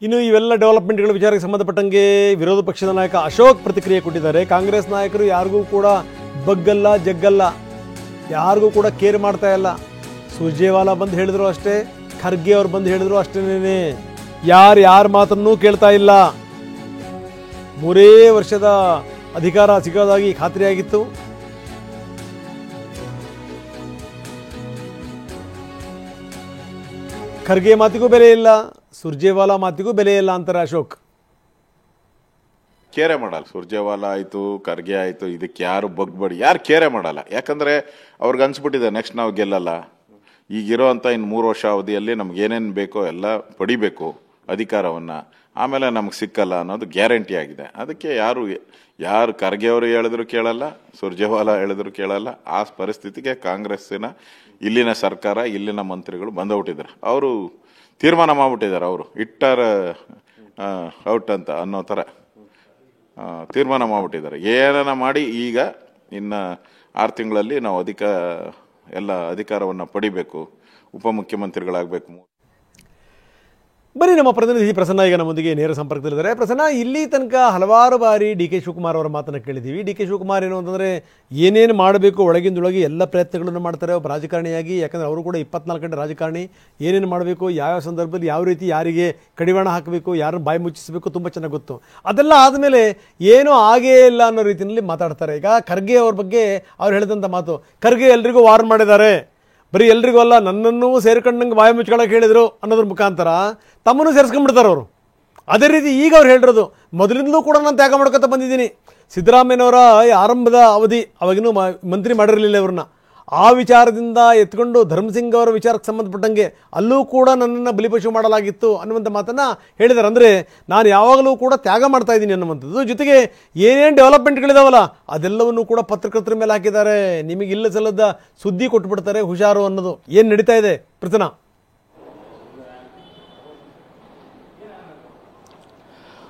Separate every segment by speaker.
Speaker 1: ಇನ್ನು ಇವೆಲ್ಲ ಡೆವಲಪ್ಮೆಂಟ್ಗಳ ವಿಚಾರಕ್ಕೆ ಸಂಬಂಧಪಟ್ಟಂಗೆ ವಿರೋಧ ಪಕ್ಷದ ನಾಯಕ ಅಶೋಕ್ ಪ್ರತಿಕ್ರಿಯೆ ಕೊಟ್ಟಿದ್ದಾರೆ. ಕಾಂಗ್ರೆಸ್ ನಾಯಕರು ಯಾರಿಗೂ ಕೂಡ ಬಗ್ಗಲ್ಲ ಜಗ್ಗಲ್ಲ, ಯಾರಿಗೂ ಕೂಡ ಕೇರ್ ಮಾಡ್ತಾ ಇಲ್ಲ. ಸುರ್ಜೇವಾಲಾ ಬಂದು ಹೇಳಿದ್ರು ಅಷ್ಟೇ, ಖರ್ಗೆ ಅವ್ರು ಬಂದು ಹೇಳಿದ್ರು ಅಷ್ಟೇನೆ. ಯಾರ ಮಾತನ್ನೂ ಕೇಳ್ತಾ ಇಲ್ಲ. 3 ವರ್ಷದ ಅಧಿಕಾರ ಸಿಗೋದಾಗಿ ಖಾತ್ರಿಯಾಗಿತ್ತು. ಖರ್ಗೆ ಮಾತಿಗೂ ಬೆಲೆ ಇಲ್ಲ, ಸುರ್ಜೇವಾಲಾ ಮಾತಿಗೂ ಬೆಲೆ ಇಲ್ಲ ಅಂತಾರೆ ಅಶೋಕ್.
Speaker 2: ಕೇರೆ ಮಾಡಲ್ಲ. ಸುರ್ಜೇವಾಲಾ ಆಯಿತು, ಖರ್ಗೆ ಆಯಿತು, ಇದಕ್ಕೆ ಯಾರು ಬಗ್ಬೇಡಿ, ಯಾರು ಕೇರೆ ಮಾಡಲ್ಲ. ಯಾಕಂದರೆ ಅವ್ರಿಗೆ ಅನ್ಸ್ಬಿಟ್ಟಿದೆ ನೆಕ್ಸ್ಟ್ ನಾವು ಗೆಲ್ಲಲ್ಲ. ಈಗಿರೋ ಅಂಥ ಇನ್ನು 3 ವರ್ಷ ಅವಧಿಯಲ್ಲಿ ನಮ್ಗೆ ಏನೇನು ಬೇಕೋ ಎಲ್ಲ ಪಡಿಬೇಕು ಅಧಿಕಾರವನ್ನು, ಆಮೇಲೆ ನಮ್ಗೆ ಸಿಕ್ಕಲ್ಲ ಅನ್ನೋದು ಗ್ಯಾರಂಟಿ ಆಗಿದೆ. ಅದಕ್ಕೆ ಯಾರು ಖರ್ಗೆ ಅವರು ಹೇಳಿದ್ರು ಕೇಳಲ್ಲ, ಸುರ್ಜೇವಾಲಾ ಹೇಳಿದ್ರು ಕೇಳಲ್ಲ. ಆ ಪರಿಸ್ಥಿತಿಗೆ ಕಾಂಗ್ರೆಸ್ಸಿನ ಇಲ್ಲಿನ ಸರ್ಕಾರ, ಇಲ್ಲಿನ ಮಂತ್ರಿಗಳು ಬಂದೋಗ್ಬಿಟ್ಟಿದ್ದಾರೆ. ಅವರು ತೀರ್ಮಾನ ಮಾಡಿಬಿಟ್ಟಿದ್ದಾರೆ. ಅವರು ಇಟ್ಟರ ಔಟ್ ಅಂತ ಅನ್ನೋ ಥರ ತೀರ್ಮಾನ ಮಾಡಿಬಿಟ್ಟಿದ್ದಾರೆ. ಏನನ್ನ ಮಾಡಿ ಈಗ ಇನ್ನು 6 ತಿಂಗಳಲ್ಲಿ ನಾವು ಎಲ್ಲ ಅಧಿಕಾರವನ್ನು ಪಡಿಬೇಕು, ಉಪಮುಖ್ಯಮಂತ್ರಿಗಳಾಗಬೇಕು.
Speaker 1: ಬರೀ ನಮ್ಮ ಪ್ರತಿನಿಧಿ ಪ್ರಸನ್ನ ಈಗ ನಮ್ಮೊಂದಿಗೆ ನೇರ ಸಂಪರ್ಕದಲ್ಲಿದ್ದಾರೆ. ಪ್ರಸನ್ನ, ಇಲ್ಲಿ ತನಕ ಹಲವಾರು ಬಾರಿ ಡಿ ಕೆ ಶಿವಕುಮಾರ್ ಅವರ ಮಾತನ್ನು ಕೇಳಿದ್ದೀವಿ. ಡಿ ಕೆ ಶಿವಕುಮಾರ್ ಏನು ಅಂತಂದರೆ ಏನೇನು ಮಾಡಬೇಕು ಒಳಗಿಂದೊಳಗೆ ಎಲ್ಲ ಪ್ರಯತ್ನಗಳನ್ನು ಮಾಡ್ತಾರೆ ಒಬ್ಬ ರಾಜಕಾರಣಿಯಾಗಿ. ಯಾಕಂದರೆ ಅವರು ಕೂಡ 24 ಗಂಟೆ ರಾಜಕಾರಣಿ. ಏನೇನು ಮಾಡಬೇಕು, ಯಾವ ಸಂದರ್ಭದಲ್ಲಿ ಯಾವ ರೀತಿ ಯಾರಿಗೆ ಕಡಿವಾಣ ಹಾಕಬೇಕು, ಯಾರನ್ನು ಬಾಯಿ ಮುಚ್ಚಿಸಬೇಕು ತುಂಬ ಚೆನ್ನಾಗಿ ಗೊತ್ತು. ಅದೆಲ್ಲ ಆದಮೇಲೆ ಏನೂ ಆಗೇ ಇಲ್ಲ ಅನ್ನೋ ರೀತಿಯಲ್ಲಿ ಮಾತಾಡ್ತಾರೆ. ಈಗ ಖರ್ಗೆ ಅವ್ರ ಬಗ್ಗೆ ಅವ್ರು ಹೇಳಿದಂಥ ಮಾತು, ಖರ್ಗೆ ಎಲ್ರಿಗೂ ವಾರ್ನ್ ಮಾಡಿದ್ದಾರೆ. ಬರೀ ಎಲ್ರಿಗೂ ಅಲ್ಲ, ನನ್ನನ್ನು ಸೇರ್ಕೊಂಡಂಗೆ ಬಾಯಿ ಮುಚ್ಕೊಳ್ಳೋಕೆ ಹೇಳಿದರು ಅನ್ನೋದ್ರ ಮುಖಾಂತರ ತಮ್ಮನ್ನು ಸೇರಿಸ್ಕೊಂಡ್ಬಿಡ್ತಾರೆ ಅವರು. ಅದೇ ರೀತಿ ಈಗ ಅವ್ರು ಹೇಳಿರೋದು, ಮೊದಲಿಂದಲೂ ಕೂಡ ನಾನು ತ್ಯಾಗ ಮಾಡ್ಕೊತ ಬಂದಿದ್ದೀನಿ. ಸಿದ್ದರಾಮಯ್ಯನವರ ಆರಂಭದ ಅವಧಿ ಅವಾಗಿನೂ ಮಂತ್ರಿ ಮಾಡಿರಲಿಲ್ಲ ಇವ್ರನ್ನ. ಆ ವಿಚಾರದಿಂದ ಎತ್ಕೊಂಡು ಧರ್ಮಸಿಂಗ್ ಅವರ ವಿಚಾರಕ್ಕೆ ಸಂಬಂಧಪಟ್ಟಂಗೆ ಅಲ್ಲೂ ಕೂಡ ನನ್ನನ್ನು ಬಲಿಪಶು ಮಾಡಲಾಗಿತ್ತು ಅನ್ನುವಂಥ ಮಾತನ್ನು ಹೇಳಿದ್ದಾರೆ. ಅಂದರೆ ನಾನು ಯಾವಾಗಲೂ ಕೂಡ ತ್ಯಾಗ ಮಾಡ್ತಾ ಇದ್ದೀನಿ ಅನ್ನುವಂಥದ್ದು. ಜೊತೆಗೆ ಏನೇನು ಡೆವಲಪ್ಮೆಂಟ್ಗಳಿದಾವಲ್ಲ ಅದೆಲ್ಲವನ್ನೂ ಕೂಡ ಪತ್ರಕರ್ತರ ಮೇಲೆ ಹಾಕಿದ್ದಾರೆ. ನಿಮಗೆ ಇಲ್ಲ ಸಲ್ಲದ ಸುದ್ದಿ ಕೊಟ್ಬಿಡ್ತಾರೆ, ಹುಷಾರು ಅನ್ನೋದು. ಏನು ನಡೀತಾ ಇದೆ ಪ್ರಸನ್ನ?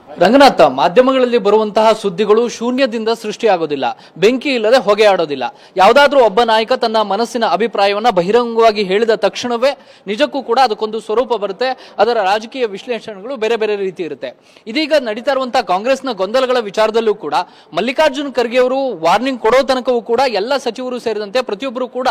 Speaker 3: ರಂಗನಾಥ, ಮಾಧ್ಯಮಗಳಲ್ಲಿ ಬರುವಂತಹ ಸುದ್ದಿಗಳು ಶೂನ್ಯದಿಂದ ಸೃಷ್ಟಿಯಾಗೋದಿಲ್ಲ, ಬೆಂಕಿ ಇಲ್ಲದೆ ಹೊಗೆ ಆಡೋದಿಲ್ಲ. ಯಾವುದಾದ್ರೂ ಒಬ್ಬ ನಾಯಕ ತನ್ನ ಮನಸ್ಸಿನ ಅಭಿಪ್ರಾಯವನ್ನ ಬಹಿರಂಗವಾಗಿ ಹೇಳಿದ ತಕ್ಷಣವೇ ನಿಜಕ್ಕೂ ಕೂಡ ಅದಕ್ಕೊಂದು ಸ್ವರೂಪ ಬರುತ್ತೆ. ಅದರ ರಾಜಕೀಯ ವಿಶ್ಲೇಷಣೆಗಳು ಬೇರೆ ಬೇರೆ ರೀತಿ ಇರುತ್ತೆ. ಇದೀಗ ನಡೀತಾ ಇರುವಂತಹ ಕಾಂಗ್ರೆಸ್ನ ಗೊಂದಲಗಳ ವಿಚಾರದಲ್ಲೂ ಕೂಡ ಮಲ್ಲಿಕಾರ್ಜುನ್ ಖರ್ಗೆ ಅವರು ವಾರ್ನಿಂಗ್ ಕೊಡೋ ತನಕವೂ ಕೂಡ ಎಲ್ಲ ಸಚಿವರು ಸೇರಿದಂತೆ ಪ್ರತಿಯೊಬ್ಬರು ಕೂಡ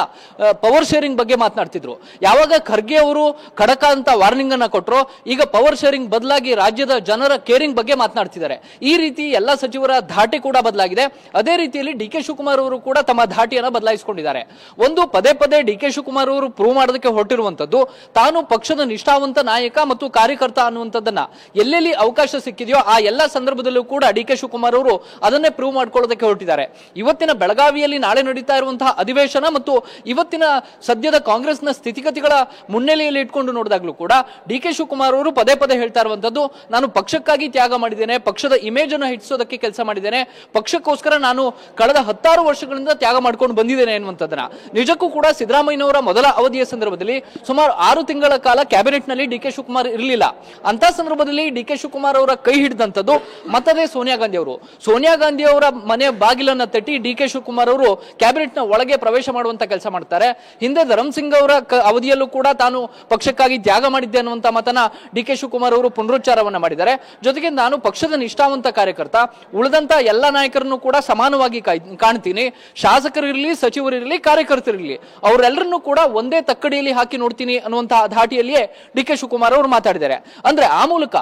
Speaker 3: ಪವರ್ ಶೇರಿಂಗ್ ಬಗ್ಗೆ ಮಾತನಾಡ್ತಿದ್ರು. ಯಾವಾಗ ಖರ್ಗೆ ಅವರು ಖಡಕ ಅಂತ ವಾರ್ನಿಂಗ್ ಅನ್ನ ಕೊಟ್ಟರು, ಈಗ ಪವರ್ ಶೇರಿಂಗ್ ಬದಲಾಗಿ ರಾಜ್ಯದ ಜನರ ಕೇರಿಂಗ್ ಬಗ್ಗೆ ಮಾತನಾಡ್ತಿದ್ದಾರೆ. ಈ ರೀತಿ ಎಲ್ಲ ಸಚಿವರ ಧಾಟಿ ಕೂಡ ಬದಲಾಗಿದೆ. ಅದೇ ರೀತಿಯಲ್ಲಿ ಡಿ ಕೆ ಶಿವಕುಮಾರ್ ಅವರು ಕೂಡ ತಮ್ಮ ಧಾಟಿಯನ್ನು ಬದಲಾಯಿಸಿಕೊಂಡಿದ್ದಾರೆ. ಒಂದು ಪದೇ ಪದೇ ಡಿ ಕೆ ಶಿವಕುಮಾರ್ ಅವರು ಪ್ರೂವ್ ಮಾಡೋದಕ್ಕೆ ಹೊರಟಿರುವಂತದ್ದು ತಾನು ಪಕ್ಷದ ನಿಷ್ಠಾವಂತ ನಾಯಕ ಮತ್ತು ಕಾರ್ಯಕರ್ತ ಅನ್ನುವಂಥದ್ದನ್ನ ಎಲ್ಲೆಲ್ಲಿ ಅವಕಾಶ ಸಿಕ್ಕಿದೆಯೋ ಆ ಎಲ್ಲ ಸಂದರ್ಭದಲ್ಲೂ ಕೂಡ ಡಿ ಕೆ ಶಿವಕುಮಾರ್ ಅವರು ಅದನ್ನೇ ಪ್ರೂವ್ ಮಾಡ್ಕೊಳ್ಳೋದಕ್ಕೆ ಹೊರಟಿದ್ದಾರೆ. ಇವತ್ತಿನ ಬೆಳಗಾವಿಯಲ್ಲಿ ನಾಳೆ ನಡೀತಾ ಇರುವಂತಹ ಅಧಿವೇಶನ ಮತ್ತು ಇವತ್ತಿನ ಸದ್ಯದ ಕಾಂಗ್ರೆಸ್ನ ಸ್ಥಿತಿಗತಿಗಳ ಮುನ್ನೆಲೆಯಲ್ಲಿ ಇಟ್ಕೊಂಡು ನೋಡಿದಾಗಲೂ ಕೂಡ ಡಿ ಕೆ ಶಿವಕುಮಾರ್ ಅವರು ಪದೇ ಪದೇ ಹೇಳ್ತಾ ಇರುವಂತದ್ದು, ನಾನು ಪಕ್ಷಕ್ಕಾಗಿ ತ್ಯಾಗ ಮಾಡಿದ್ದೇನೆ, ಪಕ್ಷದ ಇಮೇಜ್ ಅನ್ನು ಹೆಚ್ಚಿಸೋದಕ್ಕೆ ಕೆಲಸ ಮಾಡಿದ್ದೇನೆ, ಪಕ್ಷಕ್ಕೋಸ್ಕರ ನಾನು ಕಳೆದ 10 ವರ್ಷಗಳಿಂದ ತ್ಯಾಗ ಮಾಡ್ಕೊಂಡು ಬಂದಿದ್ದೇನೆ ಎನ್ನುವಂಥದ್ದನ್ನ. ನಿಜಕ್ಕೂ ಕೂಡ ಸಿದ್ದರಾಮಯ್ಯನವರ ಮೊದಲ ಅವಧಿಯ ಸಂದರ್ಭದಲ್ಲಿ ಸುಮಾರು 6 ತಿಂಗಳ ಕಾಲ ಕ್ಯಾಬಿನೆಟ್ ನಲ್ಲಿ ಡಿ ಕೆ ಶಿವಕುಮಾರ್ ಇರಲಿಲ್ಲ. ಅಂತ ಸಂದರ್ಭದಲ್ಲಿ ಡಿ ಕೆ ಶಿವಕುಮಾರ್ ಅವರ ಕೈ ಹಿಡಿದಂತದ್ದು ಮತ್ತದೇ ಸೋನಿಯಾ ಗಾಂಧಿ ಅವರು. ಸೋನಿಯಾ ಗಾಂಧಿ ಅವರ ಮನೆ ಬಾಗಿಲನ್ನ ತಟ್ಟಿ ಡಿ ಕೆ ಶಿವಕುಮಾರ್ ಅವರು ಕ್ಯಾಬಿನೆಟ್ ನ ಒಳಗೆ ಪ್ರವೇಶ ಮಾಡುವಂತ ಕೆಲಸ ಮಾಡ್ತಾರೆ. ಹಿಂದೆ ಧರ್ಮಸಿಂಗ್ ಅವರ ಅವಧಿಯಲ್ಲೂ ಕೂಡ ತಾನು ಪಕ್ಷಕ್ಕಾಗಿ ತ್ಯಾಗ ಮಾಡಿದ್ದೆ ಅನ್ನುವಂತ ಮಾತನ್ನ ಡಿ ಕೆ ಶಿವಕುಮಾರ್ ಅವರು ಪುನರುಚ್ಚಾರವನ್ನ ಮಾಡಿದ್ದಾರೆ. ಜೊತೆಗೆ ನಾನು ಪಕ್ಷದ ನಿಷ್ಠಾವಂತ ಕಾರ್ಯಕರ್ತ, ಉಳಿದಂತ ಎಲ್ಲ ನಾಯಕರನ್ನು ಕೂಡ ಸಮಾನವಾಗಿ ಕಾಣ್ತೀನಿ, ಶಾಸಕರಿರಲಿ, ಸಚಿವರಿರಲಿ, ಕಾರ್ಯಕರ್ತರಿರಲಿ ಅವರೆಲ್ಲರನ್ನೂ ಕೂಡ ಒಂದೇ ತಕ್ಕಡಿಯಲ್ಲಿ ಹಾಕಿ ನೋಡ್ತೀನಿ ಅನ್ನುವಂತಹ ಧಾಟಿಯಲ್ಲಿಯೇ ಡಿ ಕೆ ಶಿವಕುಮಾರ್ ಅವರು ಮಾತಾಡಿದ್ದಾರೆ. ಅಂದ್ರೆ ಆ ಮೂಲಕ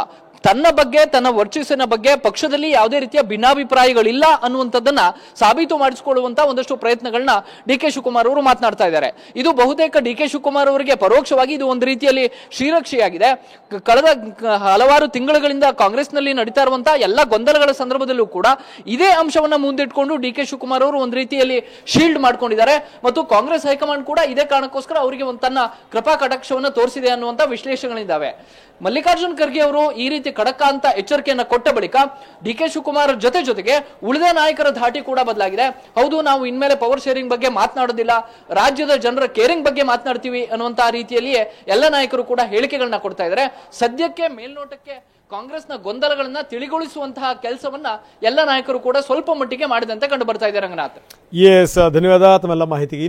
Speaker 3: ತನ್ನ ಬಗ್ಗೆ, ತನ್ನ ವರ್ಚಸ್ಸಿನ ಬಗ್ಗೆ ಪಕ್ಷದಲ್ಲಿ ಯಾವುದೇ ರೀತಿಯ ಭಿನ್ನಾಭಿಪ್ರಾಯಗಳಿಲ್ಲ ಅನ್ನುವಂಥದ್ದನ್ನ ಸಾಬೀತು ಮಾಡಿಸಿಕೊಳ್ಳುವಂತ ಒಂದಷ್ಟು ಪ್ರಯತ್ನಗಳನ್ನ ಡಿ ಕೆ ಶಿವಕುಮಾರ್ ಅವರು ಮಾತನಾಡ್ತಾ ಇದ್ದಾರೆ. ಇದು ಬಹುತೇಕ ಡಿ ಕೆ ಶಿವಕುಮಾರ್ ಅವರಿಗೆ ಪರೋಕ್ಷವಾಗಿ ಇದು ಒಂದು ರೀತಿಯಲ್ಲಿ ಶ್ರೀರಕ್ಷೆಯಾಗಿದೆ. ಕಳೆದ ಹಲವಾರು ತಿಂಗಳುಗಳಿಂದ ಕಾಂಗ್ರೆಸ್ನಲ್ಲಿ ನಡೀತಾ ಇರುವಂತಹ ಎಲ್ಲ ಗೊಂದಲಗಳ ಸಂದರ್ಭದಲ್ಲೂ ಕೂಡ ಇದೇ ಅಂಶವನ್ನ ಮುಂದಿಟ್ಕೊಂಡು ಡಿ ಕೆ ಶಿವಕುಮಾರ್ ಅವರು ಒಂದು ರೀತಿಯಲ್ಲಿ ಶೀಲ್ಡ್ ಮಾಡ್ಕೊಂಡಿದ್ದಾರೆ. ಮತ್ತು ಕಾಂಗ್ರೆಸ್ ಹೈಕಮಾಂಡ್ ಕೂಡ ಇದೇ ಕಾರಣಕ್ಕೋಸ್ಕರ ಅವರಿಗೆ ತನ್ನ ಕೃಪಾ ಕಟಾಕ್ಷವನ್ನು ತೋರಿಸಿದೆ ಅನ್ನುವಂತ ವಿಶ್ಲೇಷಣೆಗಳಿದ್ದಾವೆ. ಮಲ್ಲಿಕಾರ್ಜುನ್ ಖರ್ಗೆ ಅವರು ಈ ರೀತಿ ಖಡಕ ಅಂತ ಎಚ್ಚರಿಕೆಯನ್ನ ಕೊಟ್ಟ ಬಳಿಕ ಡಿ ಕೆ ಶಿವಕುಮಾರ್ ಜೊತೆಗೆ ಉಳಿದ ನಾಯಕರ ಧಾಟಿ ಕೂಡ ಬದಲಾಗಿದೆ. ಹೌದು, ನಾವು ಇನ್ಮೇಲೆ ಪವರ್ ಶೇರಿಂಗ್ ಬಗ್ಗೆ ಮಾತನಾಡೋದಿಲ್ಲ, ರಾಜ್ಯದ ಜನರ ಕೇರಿಂಗ್ ಬಗ್ಗೆ ಮಾತನಾಡ್ತೀವಿ ಅನ್ನುವಂತಹ ರೀತಿಯಲ್ಲಿಯೇ ಎಲ್ಲ ನಾಯಕರು ಕೂಡ ಹೇಳಿಕೆಗಳನ್ನ ಕೊಡ್ತಾ ಇದ್ದಾರೆ. ಸದ್ಯಕ್ಕೆ ಮೇಲ್ನೋಟಕ್ಕೆ ಕಾಂಗ್ರೆಸ್ನ ಗೊಂದಲಗಳನ್ನ ತಿಳಿಗೊಳಿಸುವಂತಹ ಕೆಲಸವನ್ನ ಎಲ್ಲ ನಾಯಕರು ಕೂಡ ಸ್ವಲ್ಪ ಮಟ್ಟಿಗೆ ಮಾಡಿದಂತೆ ಕಂಡು ಬರ್ತಾ ಇದೆ. ರಂಗನಾಥ್,
Speaker 1: ಎಸ್, ಧನ್ಯವಾದ ತಮ್ಮೆಲ್ಲ ಮಾಹಿತಿಗೆ.